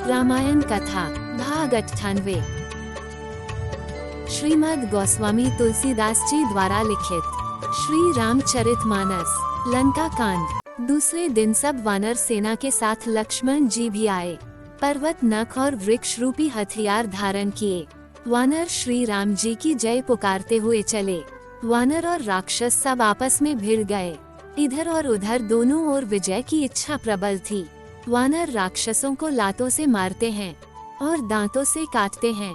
रामायण कथा भाग 98। श्रीमद् गोस्वामी तुलसीदास जी द्वारा लिखित श्री रामचरितमानस लंका कांड। दूसरे दिन सब वानर सेना के साथ लक्ष्मण जी भी आए। पर्वत, नख और वृक्ष रूपी हथियार धारण किए। वानर श्री राम जी की जय पुकारते हुए चले। वानर और राक्षस सब आपस में भिड़ गए। इधर और उधर दोनों ओर विजय की इच्छा प्रबल थी। वानर राक्षसों को लातों से मारते हैं और दांतों से काटते हैं।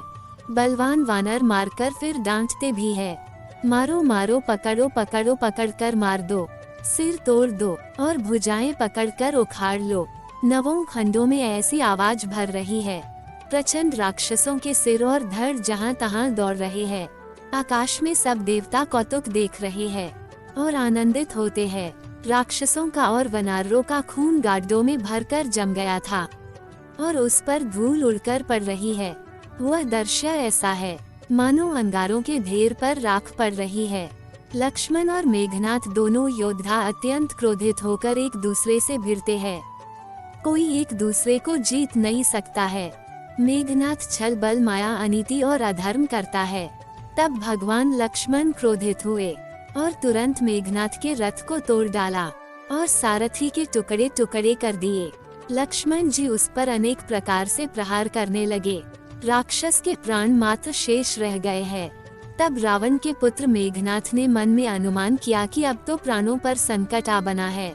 बलवान वानर मारकर फिर डांटते भी है। मारो मारो, पकड़ो पकड़ो, पकड़कर मार दो, सिर तोड़ दो और भुजाएं पकड़कर उखाड़ लो। नवों खंडों में ऐसी आवाज भर रही है। प्रचंड राक्षसों के सिर और धड़ जहां तहां दौड़ रहे हैं। आकाश में सब देवता कौतुक देख रहे हैं और आनंदित होते हैं। राक्षसों का और वनारों का खून गाड्डों में भरकर जम गया था और उस पर धूल उड़कर पड़ रही है। वह दृश्य ऐसा है मानो अंगारों के ढेर पर राख पड़ रही है। लक्ष्मण और मेघनाथ दोनों योद्धा अत्यंत क्रोधित होकर एक दूसरे से भिड़ते हैं। कोई एक दूसरे को जीत नहीं सकता है। मेघनाथ छल, बल, माया, अनीति और अधर्म करता है। तब भगवान लक्ष्मण क्रोधित हुए और तुरंत मेघनाथ के रथ को तोड़ डाला और सारथी के टुकड़े टुकड़े कर दिए। लक्ष्मण जी उस पर अनेक प्रकार से प्रहार करने लगे। राक्षस के प्राण मात्र शेष रह गए हैं। तब रावण के पुत्र मेघनाथ ने मन में अनुमान किया कि अब तो प्राणों पर संकट आ बना है,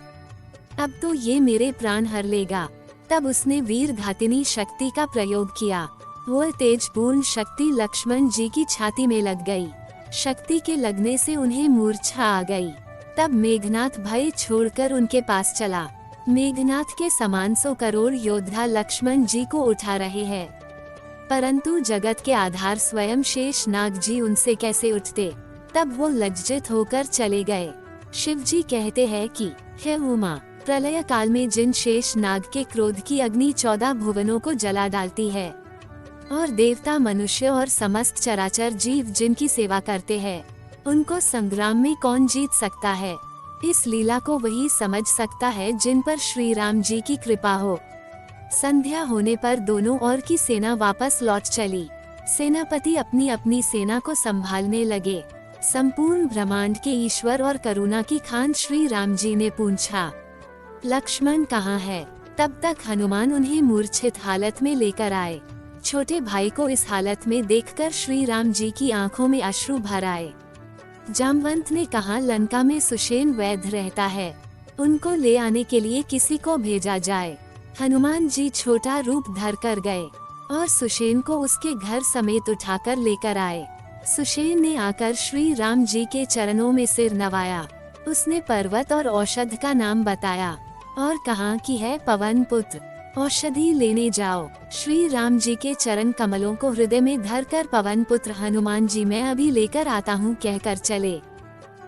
अब तो ये मेरे प्राण हर लेगा। तब उसने वीर घातिनी शक्ति का प्रयोग किया। वह तेजपूर्ण शक्ति लक्ष्मण जी की छाती में लग गई। शक्ति के लगने से उन्हें मूर्छा आ गई। तब मेघनाथ भय छोड़कर उनके पास चला। मेघनाथ के समान 100 करोड़ योद्धा लक्ष्मण जी को उठा रहे हैं, परंतु जगत के आधार स्वयं शेष नाग जी उनसे कैसे उठते। तब वो लज्जित होकर चले गए। शिव जी कहते हैं कि हे उमा, प्रलय काल में जिन शेष नाग के क्रोध की अग्नि 14 भुवनों को जला डालती है और देवता, मनुष्य और समस्त चराचर जीव जिनकी सेवा करते हैं, उनको संग्राम में कौन जीत सकता है। इस लीला को वही समझ सकता है जिन पर श्री राम जी की कृपा हो। संध्या होने पर दोनों ओर की सेना वापस लौट चली। सेनापति अपनी अपनी सेना को संभालने लगे। संपूर्ण ब्रह्मांड के ईश्वर और करुणा की खान श्री राम जी ने पूछा, लक्ष्मण कहाँ है? तब तक हनुमान उन्हें मूर्छित हालत में लेकर आए। छोटे भाई को इस हालत में देखकर श्री राम जी की आंखों में अश्रु भर आए। जामवंत ने कहा, लंका में सुषेण वैद्य रहता है, उनको ले आने के लिए किसी को भेजा जाए। हनुमान जी छोटा रूप धर कर गए और सुषेण को उसके घर समेत उठाकर लेकर आए। सुषेण ने आकर श्री राम जी के चरणों में सिर नवाया। उसने पर्वत और औषध का नाम बताया और कहा कि है पवन पुत्र, औषधि लेने जाओ। श्री राम जी के चरण कमलों को हृदय में धरकर पवन पुत्र हनुमान जी मैं अभी लेकर आता हूँ कहकर चले।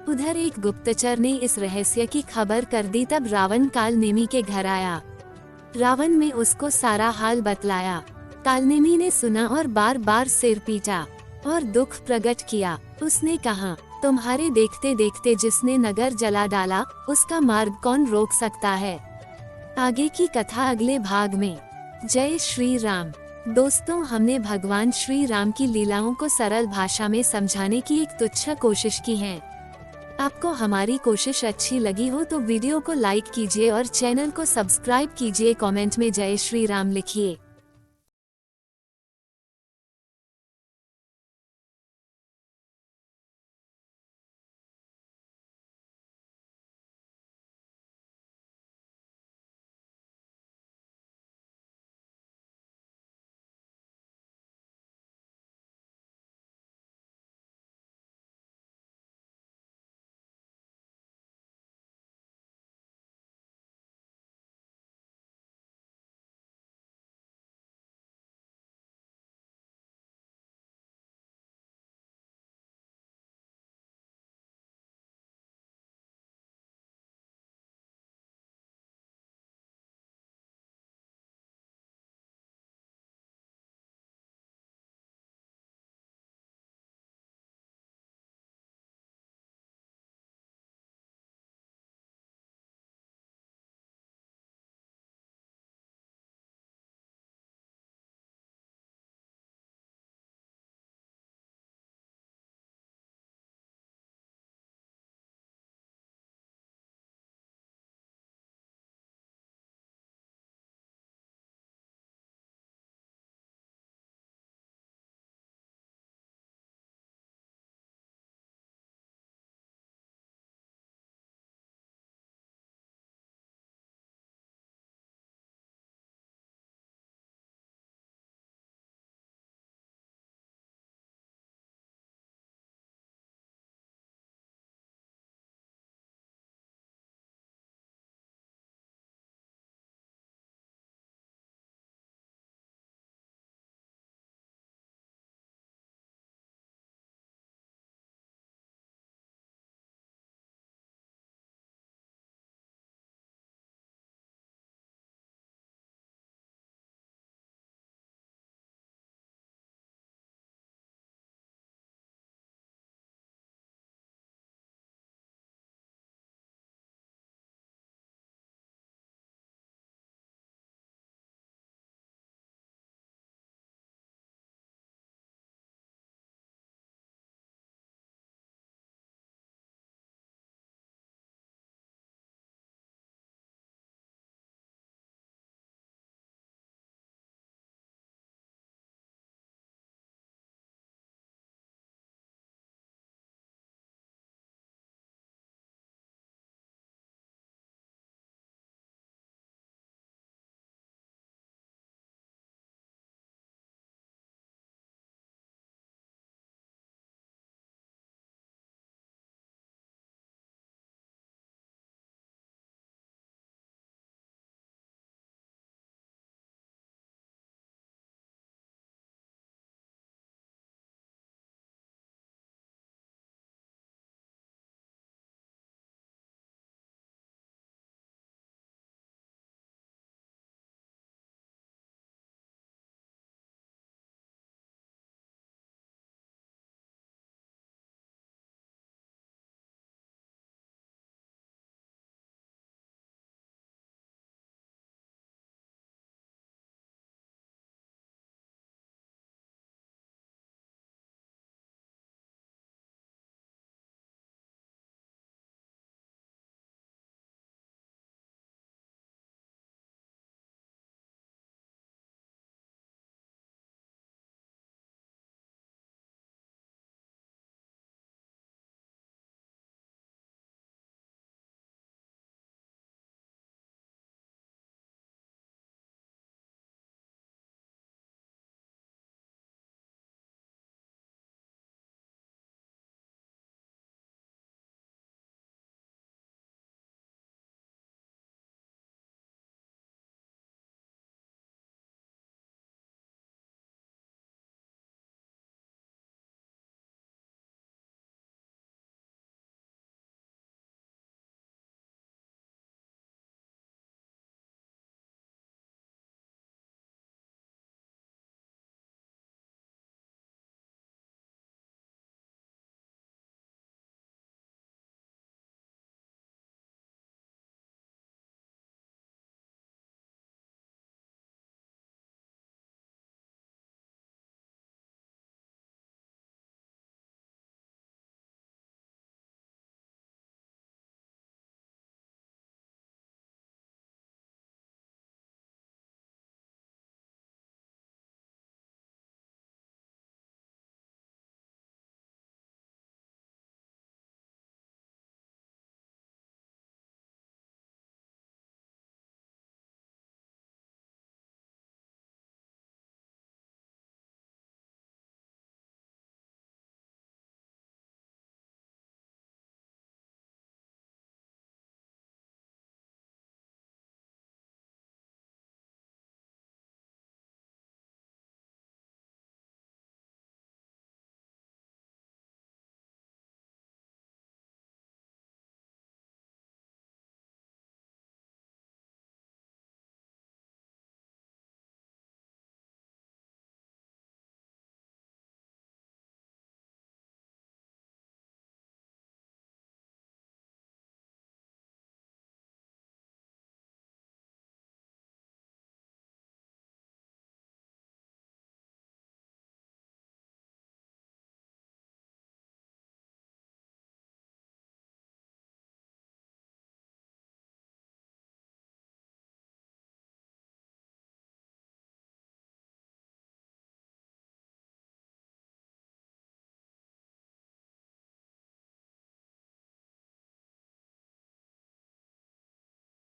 उधर एक गुप्तचर ने इस रहस्य की खबर कर दी। तब रावण कालनेमी के घर आया। रावण में उसको सारा हाल बतलाया। कालनेमी ने सुना और बार बार सिर पीटा और दुख प्रकट किया। उसने कहा, तुम्हारे देखते देखते जिसने नगर जला डाला, उसका मार्ग कौन रोक सकता है। आगे की कथा अगले भाग में। जय श्री राम। दोस्तों, हमने भगवान श्री राम की लीलाओं को सरल भाषा में समझाने की एक तुच्छ कोशिश की है। आपको हमारी कोशिश अच्छी लगी हो तो वीडियो को लाइक कीजिए और चैनल को सब्सक्राइब कीजिए। कमेंट में जय श्री राम लिखिए।